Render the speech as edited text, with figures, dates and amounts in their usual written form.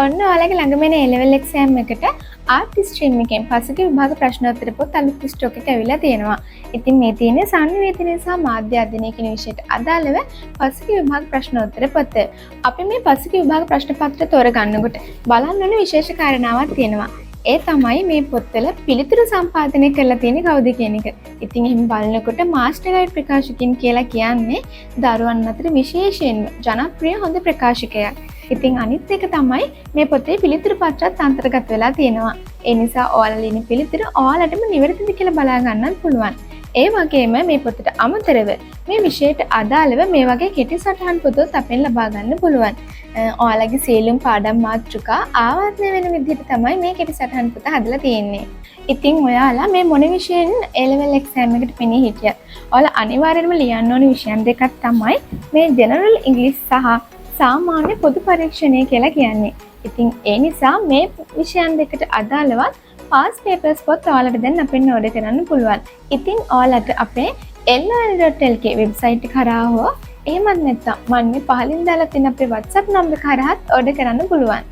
ඔන්න ඔයාලගේ ළඟම එන A-level exam එකට ආර්ට් ස්ට්‍රීම් එකෙන් පසුගිය විභාග ප්‍රශ්නෝත්තර පොත් අලුත් ස්ටොක් එක ඇවිල්ලා තියෙනවා. ඉතින් මේ තියෙන්නේ සංනිවේදනය සහ මාධ්‍ය අධ්‍යයනය කියන විෂයට අදාළව පසුගිය විභාග ප්‍රශ්නෝත්තර පොත. අපි මේ පසුගිය විභාග ප්‍රශ්න පත්‍ර තෝරගන්නකොට බලන්න ඕන විශේෂ කාරණාවක් තියෙනවා. ඒ තමයි මේ පොත්වල පිළිතුරු සම්පාදනය කරලා තියෙන්නේ කවුද කියන එක. ඉතින් එහෙම බලනකොට මාස්ටර් ගයිඩ් ප්‍රකාශකයන් කියලා කියන්නේ දරුවන් අතර විශේෂයෙන්ම ජනප්‍රිය හොඳ ප්‍රකාශකයෙක්. ඉතින් අනිත් එක තමයි මේ පොතේ පිළිතුරු පත්‍රත් අන්තර්ගත වෙලා තියෙනවා. ඒ නිසා ඔයාලා ලියන පිළිතුරු ඔයාලටම නිවැරදිද කියලා බලා ගන්නත් පුළුවන්. ඒ වගේම මේ පොතට අමතරව මේ විෂයට අදාළව මේ වගේ කෙටි සටහන් පොතත් අපෙන් ලබා ගන්න පුළුවන්. ඔයාලගේ සියලුම පාඩම් මාතෘකා ආවර්තනය වෙන විදිහට තමයි මේ කෙටි සටහන් පොත හදලා තියෙන්නේ. ඉතින් ඔයාලා මේ මොන විෂයෙන් A-level exam එකට පෙනී හිටියත් ඔයාලා අනිවාර්යයෙන්ම ලියන්න ඕන විෂයන් දෙකක් තමයි මේ general English සහ සාමාන්‍ය පොදු පරීක්ෂණය කියලා කියන්නේ. ඉතින් ඒ නිසා මේ විෂයන් දෙකට අදාළවත් past papers පොත් ඔයාලට දැන් අපෙන් ඕඩර් කරන්න පුළුවන්. ඉතින් ඔයාලට අපේ lol.lk වෙබ්සයිට් එක කරා හෝ එහෙමත් නැත්නම් මම මේ පහලින් දාලා තියෙන අපේ WhatsApp නම්බර කරාත් ඕඩර් කරන්න පුළුවන්.